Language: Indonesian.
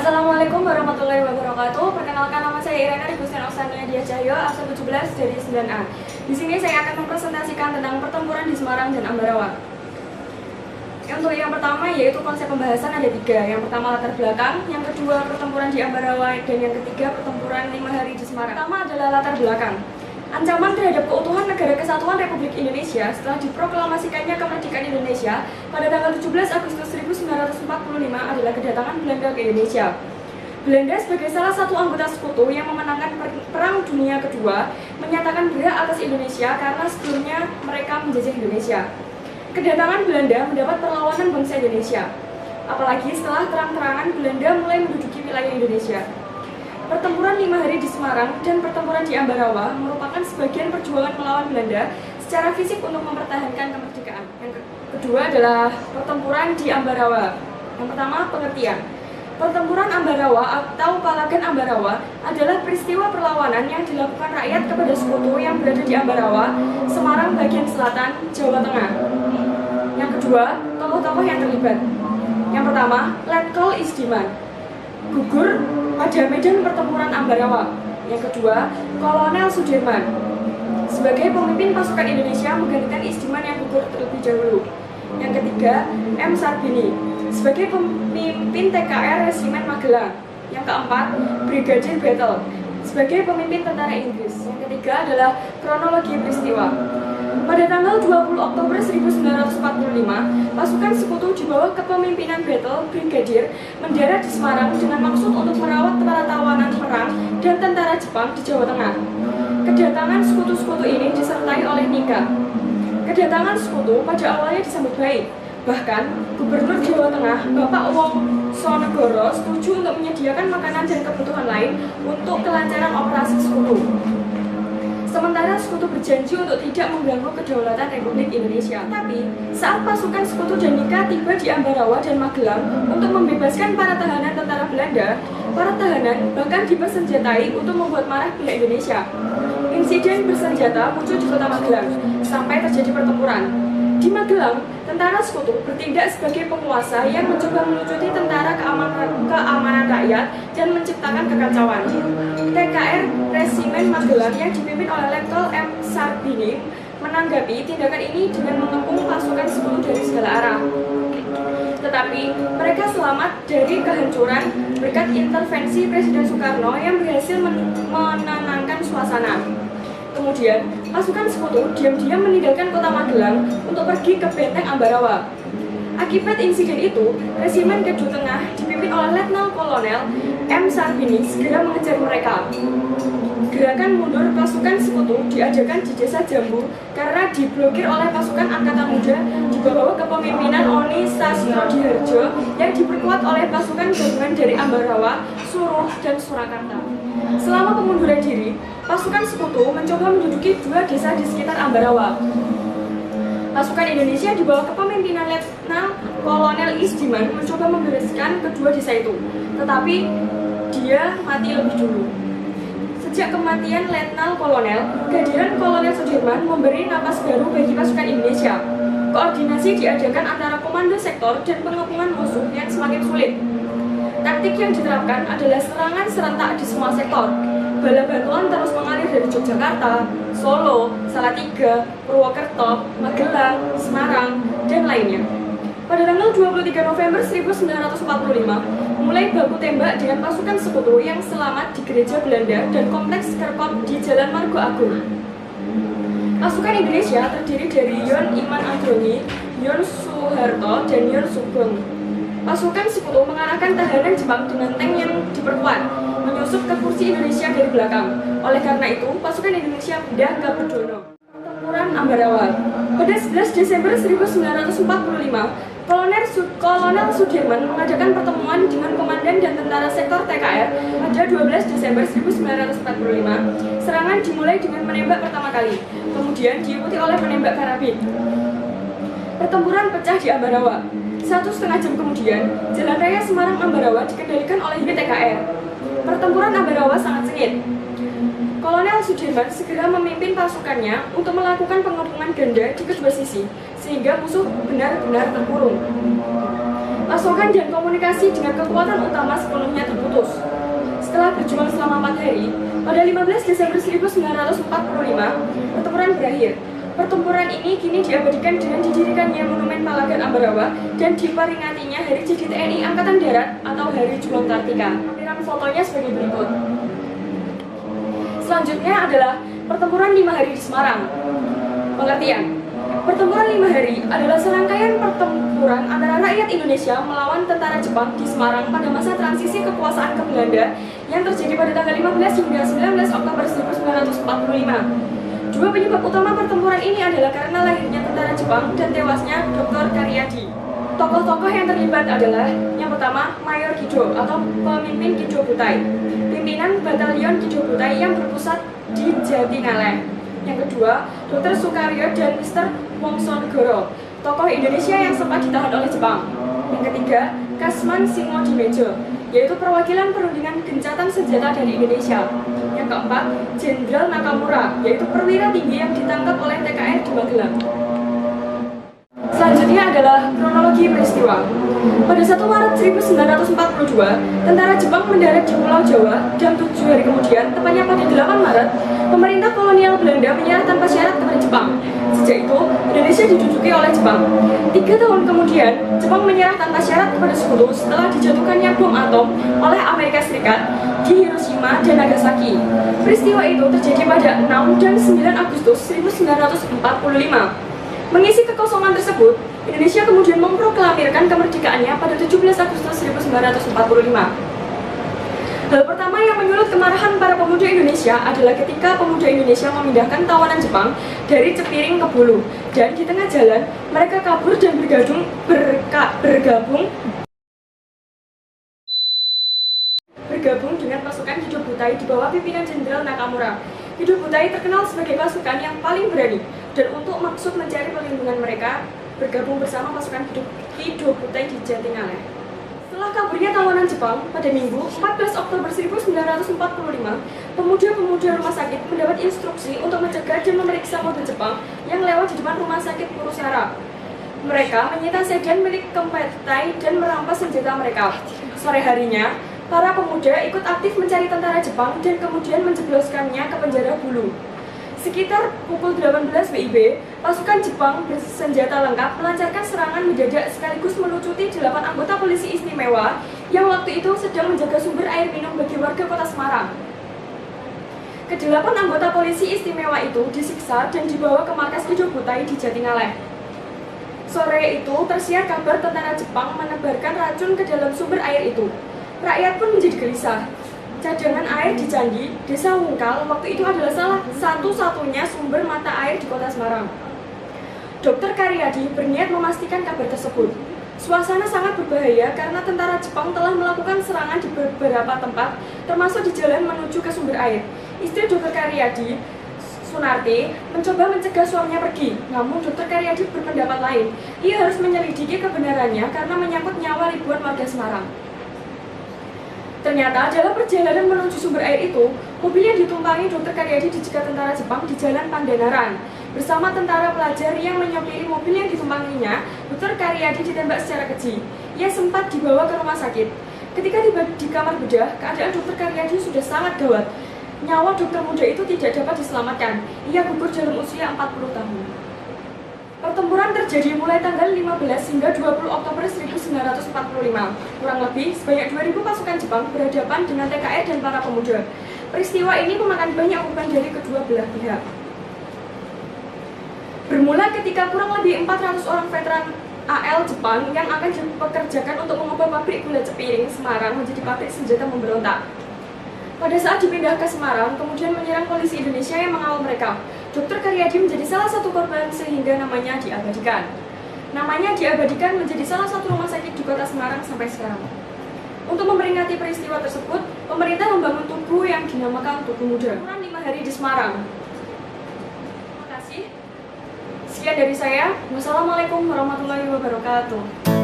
Assalamualaikum warahmatullahi wabarakatuh. Perkenalkan, nama saya Irena Rigustian Oksania Dia Cahyo, absen 17 dari 9A. Di sini saya akan mempresentasikan tentang pertempuran di Semarang dan Ambarawa. Untuk yang pertama yaitu konsep pembahasan ada 3. Yang pertama latar belakang, yang kedua pertempuran di Ambarawa, dan yang ketiga pertempuran 5 hari di Semarang. Pertama adalah latar belakang. Ancaman terhadap keutuhan Negara Kesatuan Republik Indonesia setelah diproklamasikannya kemerdekaan Indonesia pada tanggal 17 Agustus 1945 adalah kedatangan Belanda ke Indonesia. Belanda sebagai salah satu anggota sekutu yang memenangkan Perang Dunia Kedua menyatakan berhak atas Indonesia karena sebelumnya mereka menjajah Indonesia. Kedatangan Belanda mendapat perlawanan bangsa Indonesia, apalagi setelah terang-terangan Belanda mulai menduduki wilayah Indonesia. Pertempuran 5 hari di Semarang dan pertempuran di Ambarawa merupakan sebagian perjuangan melawan Belanda secara fisik untuk mempertahankan kemerdekaan. Yang kedua adalah pertempuran di Ambarawa. Yang pertama, pengertian. Pertempuran Ambarawa atau Palagan Ambarawa adalah peristiwa perlawanan yang dilakukan rakyat kepada sekutu yang berada di Ambarawa, Semarang bagian selatan, Jawa Tengah. Yang kedua, tokoh-tokoh yang terlibat. Yang pertama, Letkol Isdiman, gugur pada medan pertempuran Ambarawa. Yang kedua, Kolonel Sudirman sebagai pemimpin pasukan Indonesia menggantikan Isdiman yang gugur terlebih dahulu. Yang ketiga, M. Sarbini sebagai pemimpin TKR Resimen Magelang. Yang keempat, Brigadier Battle sebagai pemimpin tentara Inggris. Yang ketiga adalah kronologi peristiwa. Pada tanggal 20 Oktober 1945, pasukan sekutu di bawah kepemimpinan Battle Brigadier mendarat di Semarang dengan maksud untuk merawat para tawanan perang dan tentara Jepang di Jawa Tengah. Kedatangan sekutu-sekutu ini disertai oleh nikah. Kedatangan sekutu pada awalnya disambut baik. Bahkan, Gubernur Jawa Tengah, Bapak Wongsonegoro, setuju untuk menyediakan makanan dan kebutuhan lain untuk kelancaran operasi sekutu. Sementara sekutu berjanji untuk tidak mengganggu kedaulatan Republik Indonesia. Tapi, saat pasukan sekutu dan nikah tiba di Ambarawa dan Magelang untuk membebaskan para tahanan tentara Belanda, para tahanan bahkan dipersenjatai untuk membuat marah pihak Indonesia. Insiden bersenjata muncul di kota Magelang, sampai terjadi pertempuran. Di Magelang, tentara sekutu bertindak sebagai penguasa yang mencoba melucuti tentara keamanan rakyat dan menciptakan kekacauan. TKR Resimen Magelang yang dipimpin oleh Letkol M. Sarbini menanggapi tindakan ini dengan mengepung pasukan sekutu dari segala arah. Tetapi mereka selamat dari kehancuran berkat intervensi Presiden Soekarno yang berhasil menenangkan suasana. Kemudian, pasukan sekutu diam-diam meninggalkan kota Magelang untuk pergi ke benteng Ambarawa. Akibat insiden itu, Resimen Kedua Tengah dipimpin oleh Letnan Kolonel M. Sarbini segera mengejar mereka. Gerakan mundur pasukan sekutu diadakan di Desa Jambu karena diblokir oleh pasukan Angkatan Muda di bawah kepemimpinan Oni Sastrodihardjo yang diperkuat oleh pasukan gabungan dari Ambarawa, Suruh, dan Surakarta. Selama pemunduran diri, pasukan sekutu mencoba menduduki 2 desa di sekitar Ambarawa. Pasukan Indonesia di bawah kepemimpinan Letnan Kolonel Isdiman mencoba membereskan kedua desa itu, tetapi dia mati lebih dulu. Sejak kematian Letnan Kolonel, kehadiran Kolonel Sudirman memberi napas baru bagi pasukan Indonesia. Koordinasi diadakan antara komando sektor dan pengepungan musuh yang semakin sulit. Taktik yang diterapkan adalah serangan serentak di semua sektor. Bala bantuan terus mengalir dari Yogyakarta, Solo, Salatiga, Purwokerto, Magelang, Semarang, dan lainnya. Pada tanggal 23 November 1945, mulai baku tembak dengan pasukan sekutu yang selamat di gereja Belanda dan kompleks Kerkop di Jalan Margo Agung. Pasukan Indonesia terdiri dari Yon Iman Androni, Yon Suharto, dan Yon Sugeng. Pasukan sekutu mengarahkan tahanan Jepang dengan tank yang diperkuat, menyusup ke kursi Indonesia dari belakang. Oleh karena itu, pasukan Indonesia pindah ke Bedono. Pertempuran Ambarawa. Pada 11 Desember 1945, Kolonel Sudirman mengadakan pertemuan dengan komandan dan tentara sektor TKR pada 12 Desember 1945. Serangan dimulai dengan menembak pertama kali, kemudian diikuti oleh menembak karabin. Pertempuran pecah di Ambarawa. 1,5 jam kemudian, Jalan Raya Semarang-Ambarawa dikendalikan oleh unit TKR. Pertempuran Ambarawa sangat sengit. Kolonel Sudirman segera memimpin pasukannya untuk melakukan pengepungan ganda di kedua sisi, sehingga musuh benar-benar terkurung. Pasukan Jaringan dan komunikasi dengan kekuatan utama sepenuhnya terputus. Setelah berjuang selama 4 hari, pada 15 Desember 1945, pertempuran berakhir. Pertempuran ini kini diabadikan dengan didirikannya Monumen Palagan Ambarawa dan diperingatinya Hari Jadi TNI Angkatan Darat atau Hari Juang Kartika. Lampiran fotonya sebagai berikut. Selanjutnya adalah pertempuran 5 hari di Semarang. Pengertian: pertempuran 5 hari adalah serangkaian pertempuran antara rakyat Indonesia melawan tentara Jepang di Semarang pada masa transisi kekuasaan ke Belanda yang terjadi pada tanggal 15 hingga 19 Oktober 1945. Dua penyebab utama pertempuran ini adalah karena lahirnya tentara Jepang dan tewasnya Dr. Karyadi. Tokoh-tokoh yang terlibat adalah yang pertama Mayor Kido atau pemimpin Kido Butai, pimpinan Batalion Kido Butai yang berpusat di Jatingaleh. Yang kedua, Dr. Sukaryo dan Mr. Wongsonegoro, tokoh Indonesia yang sempat ditahan oleh Jepang. Yang ketiga, Kasman Singodimejo, yaitu perwakilan perundingan gencatan senjata dari Indonesia. Yang keempat, Jenderal Nakamura, yaitu perwira tinggi yang ditangkap oleh TKR di Magelang. Selanjutnya adalah kronologi peristiwa. Pada 1 Maret 1942, tentara Jepang mendarat di Pulau Jawa dan 7 hari kemudian, tepatnya pada 8 Maret, pemerintah kolonial Belanda menyerah tanpa syarat kepada Jepang. Sejak itu, Indonesia diduduki oleh Jepang. 3 tahun kemudian, Jepang menyerah tanpa syarat kepada Sekutu setelah dijatuhkannya bom atom oleh Amerika Serikat di Hiroshima dan Nagasaki. Peristiwa itu terjadi pada 6 dan 9 Agustus 1945. Mengisi kekosongan tersebut, Indonesia kemudian memproklamirkan kemerdekaannya pada 17 Agustus 1945. Hal pertama yang menyulut kemarahan para pemuda Indonesia adalah ketika pemuda Indonesia memindahkan tawanan Jepang dari Cepiring ke Bulu, dan di tengah jalan mereka kabur dan bergabung dengan pasukan Kido Butai di bawah pimpinan Jenderal Nakamura. Kido Butai terkenal sebagai pasukan yang paling berani, dan untuk maksud mencari perlindungan mereka bergabung bersama pasukan Kido Butai di Jatingaleh. Setelah kaburnya tawanan Jepang, pada Minggu 14 Oktober 1945, pemuda-pemuda rumah sakit mendapat instruksi untuk mencegah dan memeriksa mobil Jepang yang lewat di depan rumah sakit Purusara. Mereka menyita sedan milik Kempetai dan merampas senjata mereka. Sore harinya, para pemuda ikut aktif mencari tentara Jepang dan kemudian menjebloskannya ke penjara Bulu. Sekitar pukul 18 WIB, pasukan Jepang bersenjata lengkap melancarkan serangan mendadak sekaligus melucuti 8 anggota polisi istimewa yang waktu itu sedang menjaga sumber air minum bagi warga kota Semarang. Kedelapan anggota polisi istimewa itu disiksa dan dibawa ke markas Kido Butai di Jatingaleh. Sore itu tersiar kabar tentara Jepang menebarkan racun ke dalam sumber air itu. Rakyat pun menjadi gelisah. Cadangan air di Candi, Desa Wungkal, waktu itu adalah salah satu-satunya sumber mata air di kota Semarang. Dr. Karyadi berniat memastikan kabar tersebut. Suasana sangat berbahaya karena tentara Jepang telah melakukan serangan di beberapa tempat, termasuk di jalan menuju ke sumber air. Istri Dr. Karyadi, Sunarti, mencoba mencegah suaminya pergi, namun Dr. Karyadi berpendapat lain. Ia harus menyelidiki kebenarannya karena menyangkut nyawa ribuan warga Semarang. Ternyata dalam perjalanan menuju sumber air itu, mobil yang ditumpangi Dr. Karyadi dicegat tentara Jepang di Jalan Pandanaran. Bersama tentara pelajar yang menyopiri mobil yang ditumpanginya, Dr. Karyadi ditembak secara keji. Ia sempat dibawa ke rumah sakit. Ketika tiba di kamar bedah, keadaan Dr. Karyadi sudah sangat gawat. Nyawa dokter muda itu tidak dapat diselamatkan. Ia gugur dalam usia 40 tahun. Pertempuran terjadi mulai tanggal 15 hingga 20 Oktober 1945. Kurang lebih sebanyak 2.000 pasukan Jepang berhadapan dengan TKR dan para pemuda. Peristiwa ini memakan banyak korban dari kedua belah pihak. Bermula ketika kurang lebih 400 orang veteran AL Jepang yang akan dipekerjakan untuk mengubah pabrik gula Cepiring Semarang menjadi pabrik senjata memberontak. Pada saat dipindah ke Semarang, kemudian menyerang polisi Indonesia yang mengawal mereka. Dr. Karyadi menjadi salah satu korban sehingga namanya diabadikan. Namanya diabadikan menjadi salah satu rumah sakit di kota Semarang sampai sekarang. Untuk memperingati peristiwa tersebut, pemerintah membangun tugu yang dinamakan Tugu Muda. 5 hari di Semarang. Terima kasih. Sekian dari saya. Wassalamualaikum warahmatullahi wabarakatuh.